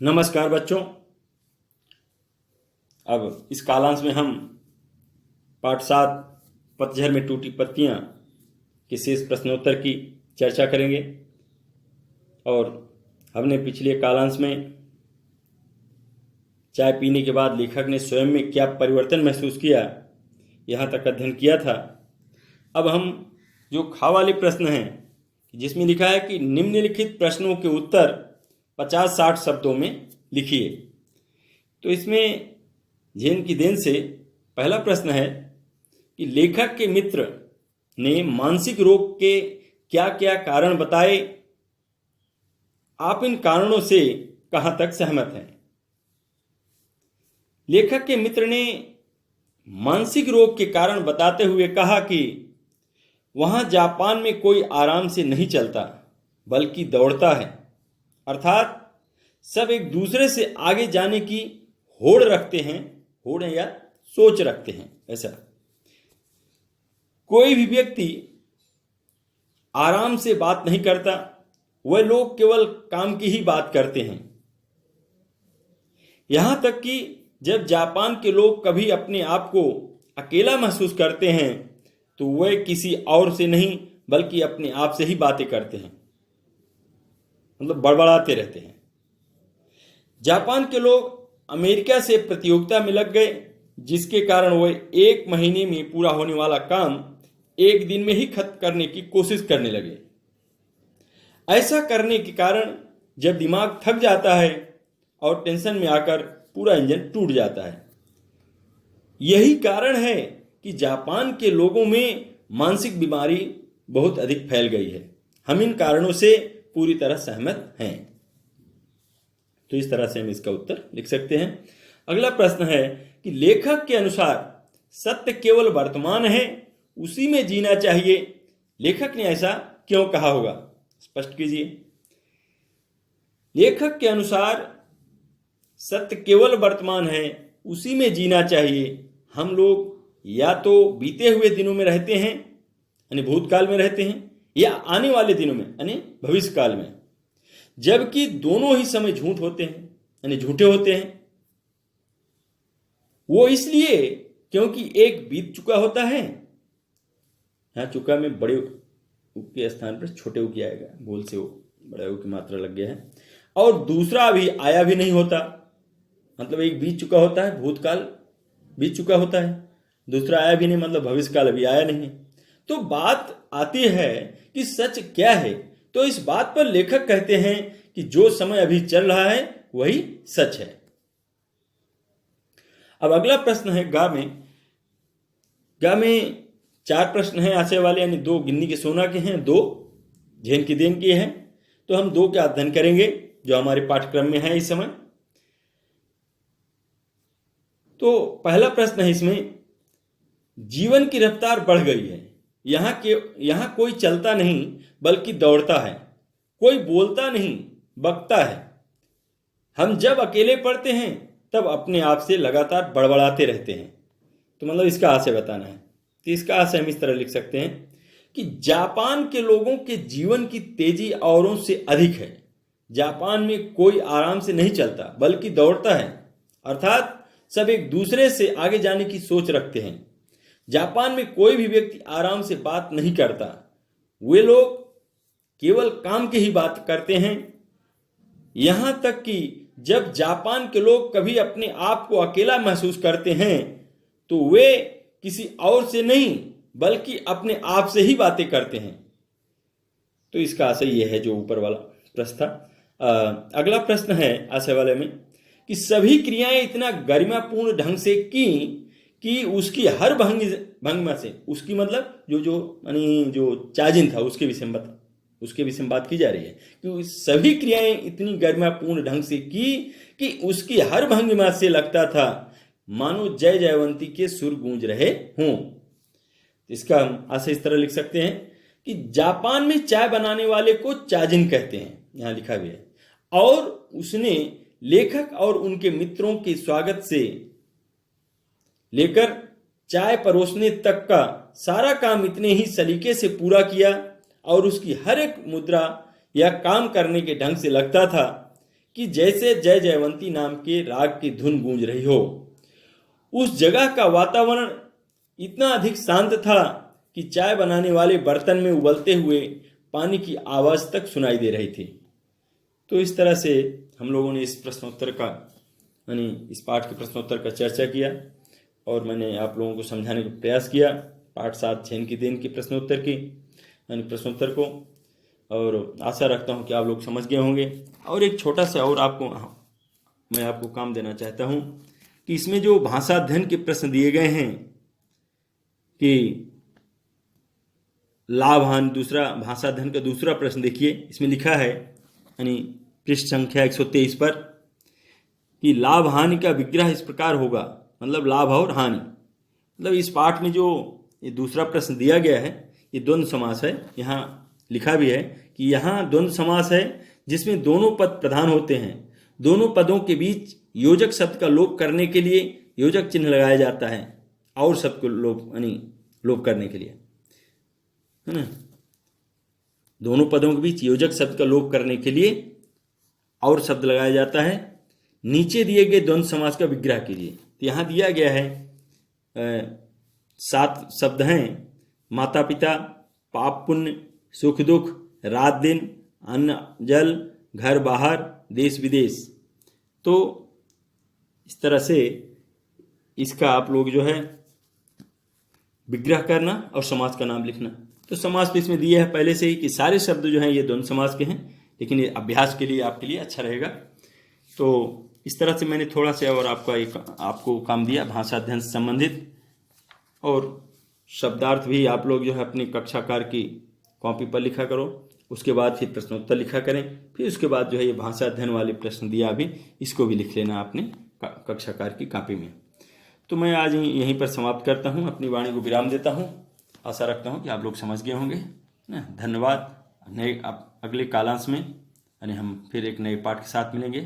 नमस्कार बच्चों। अब इस कालांश में हम पाठ 7 पतझड़ में टूटी पत्तियां के शेष प्रश्नोत्तर की चर्चा करेंगे। और हमने पिछले कालांश में चाय पीने के बाद लेखक ने स्वयं में क्या परिवर्तन महसूस किया, यहाँ तक अध्ययन किया था। अब हम जो खा वाले प्रश्न हैं, जिसमें लिखा है कि निम्नलिखित प्रश्नों के उत्तर 50-60 शब्दों में लिखिए। तो इसमें जैन की देन से पहला प्रश्न है कि लेखक के मित्र ने मानसिक रोग के क्या क्या कारण बताए, आप इन कारणों से कहां तक सहमत हैं। लेखक के मित्र ने मानसिक रोग के कारण बताते हुए कहा कि वहां जापान में कोई आराम से नहीं चलता बल्कि दौड़ता है, अर्थात सब एक दूसरे से आगे जाने की होड़ रखते हैं, होड़ या सोच रखते हैं। ऐसा कोई भी व्यक्ति आराम से बात नहीं करता, वह लोग केवल काम की ही बात करते हैं। यहां तक कि जब जापान के लोग कभी अपने आप को अकेला महसूस करते हैं तो वह किसी और से नहीं बल्कि अपने आप से ही बातें करते हैं, मतलब बड़बड़ाते रहते हैं। जापान के लोग अमेरिका से प्रतियोगिता में लग गए, जिसके कारण वह 1 महीने में पूरा होने वाला काम 1 दिन में ही खत्म करने की कोशिश करने लगे। ऐसा करने के कारण जब दिमाग थक जाता है और टेंशन में आकर पूरा इंजन टूट जाता है। यही कारण है कि जापान के लोगों में मानसिक बीमारी बहुत अधिक फैल गई है। हम इन कारणों से पूरी तरह सहमत हैं। तो इस तरह से हम इसका उत्तर लिख सकते हैं। अगला प्रश्न है कि लेखक के अनुसार सत्य केवल वर्तमान है, उसी में जीना चाहिए। लेखक ने ऐसा क्यों कहा होगा, स्पष्ट कीजिए। लेखक के अनुसार सत्य केवल वर्तमान है, उसी में जीना चाहिए। हम लोग या तो बीते हुए दिनों में रहते हैं यानी भूतकाल में रहते हैं, या आने वाले दिनों में यानी भविष्य काल में, जबकि दोनों ही समय झूठ होते हैं यानी झूठे होते हैं। वो इसलिए क्योंकि एक बीत चुका होता है, यहां चुका में बड़े उ के स्थान पर छोटे उ की आएगा, बोल से वो बड़े उ की मात्रा लग गया है, और दूसरा अभी आया भी नहीं होता। मतलब एक बीत चुका होता है, भूतकाल बीत चुका होता है, दूसरा आया भी नहीं, मतलब भविष्य काल अभी आया नहीं है। तो बात आती है कि सच क्या है। तो इस बात पर लेखक कहते हैं कि जो समय अभी चल रहा है वही सच है। अब अगला प्रश्न है गा में। गा में 4 प्रश्न हैं आशय वाले, यानी 2 गिन्नी के सोना के हैं, 2 झेन की देन के हैं। तो हम 2 का अध्ययन करेंगे जो हमारे पाठ्यक्रम में है इस समय। तो पहला प्रश्न है इसमें, जीवन की रफ्तार बढ़ गई है, यहां कोई चलता नहीं बल्कि दौड़ता है, कोई बोलता नहीं बकता है। हम जब अकेले पढ़ते हैं तब अपने आप से लगातार बड़बड़ाते रहते हैं। तो मतलब इसका आशय बताना है। तो इसका आशय हम इस तरह लिख सकते हैं कि जापान के लोगों के जीवन की तेजी औरों से अधिक है। जापान में कोई आराम से नहीं चलता बल्कि दौड़ता है, अर्थात सब एक दूसरे से आगे जाने की सोच रखते हैं। जापान में कोई भी व्यक्ति आराम से बात नहीं करता, वे लोग केवल काम की ही बात करते हैं। यहां तक कि जब जापान के लोग कभी अपने आप को अकेला महसूस करते हैं तो वे किसी और से नहीं बल्कि अपने आप से ही बातें करते हैं। तो इसका आशय यह है जो ऊपर वाला प्रश्न था। अगला प्रश्न है आशय वाले में कि सभी क्रियाएं इतना गरिमापूर्ण ढंग से की कि उसकी हर भंगिमा से, उसकी मतलब जो चाजिन था उसके विषय में बात की जा रही है कि सभी क्रियाएं इतनी गरिमापूर्ण ढंग से की कि उसकी हर भंगिमा से लगता था मानो जय जयवंती के सुर गूंज रहे हों। इसका हम आशय इस तरह लिख सकते हैं कि जापान में चाय बनाने वाले को चाजिन कहते हैं, यहां लिखा भी है। और उसने लेखक और उनके मित्रों के स्वागत से लेकर चाय परोसने तक का सारा काम इतने ही सलीके से पूरा किया और उसकी हर एक मुद्रा या काम करने के ढंग से लगता था कि जैसे जय जयवंती नाम के राग की धुन गूंज रही हो। उस जगह का वातावरण इतना अधिक शांत था कि चाय बनाने वाले बर्तन में उबलते हुए पानी की आवाज़ तक सुनाई दे रही थी। तो इस तरह से हम लोगों ने इस प्रश्नोत्तर का यानी इस पाठ के प्रश्नोत्तर का चर्चा किया और मैंने आप लोगों को समझाने का प्रयास किया पाठ 7 झेन की देन के प्रश्नोत्तर की यानी प्रश्नोत्तर को, और आशा रखता हूँ कि आप लोग समझ गए होंगे। और एक छोटा सा और मैं आपको काम देना चाहता हूँ कि इसमें जो भाषा अध्ययन के प्रश्न दिए गए हैं कि लाभ हानि, दूसरा भाषा अध्ययन का दूसरा प्रश्न देखिए, इसमें लिखा है यानी पृष्ठ संख्या 123 पर कि लाभ हानि का विग्रह इस प्रकार होगा, मतलब लाभ और हानि। मतलब इस पाठ में जो ये दूसरा प्रश्न दिया गया है ये द्वंद्व समास है। यहाँ लिखा भी है कि यहाँ द्वंद्व समास है जिसमें दोनों पद प्रधान होते हैं। दोनों पदों के बीच योजक शब्द का लोप करने के लिए योजक चिन्ह लगाया जाता है और शब्द को लोप करने के लिए, है ना। दोनों पदों के बीच योजक शब्द का लोप करने के लिए और शब्द लगाया जाता है नीचे दिए गए द्वंद्व समास का विग्रह कीजिए। तो यहाँ दिया गया है 7 शब्द हैं, माता पिता, पाप पुण्य, सुख दुख, रात दिन, अन्न जल, घर बाहर, देश विदेश। तो इस तरह से इसका आप लोग जो है विग्रह करना और समास का नाम लिखना। तो समास तो इसमें दिया है पहले से ही कि सारे शब्द जो हैं ये द्वंद्व समास के हैं, लेकिन ये अभ्यास के लिए आपके लिए अच्छा रहेगा। तो इस तरह से मैंने थोड़ा सा और आपको काम दिया भाषा अध्ययन से संबंधित, और शब्दार्थ भी आप लोग जो है अपनी कक्षाकार की कॉपी पर लिखा करो। उसके बाद फिर प्रश्नोत्तर लिखा करें, फिर उसके बाद जो है ये भाषा अध्ययन वाले प्रश्न दिया अभी, इसको भी लिख लेना अपने कक्षाकार की कॉपी में। तो मैं आज यहीं पर समाप्त करता हूँ, अपनी वाणी को विराम देता हूँ। आशा रखता हूँ कि आप लोग समझ गए होंगे ना। धन्यवाद। अगले कालांश में यानी हम फिर एक नए पाठ के साथ मिलेंगे।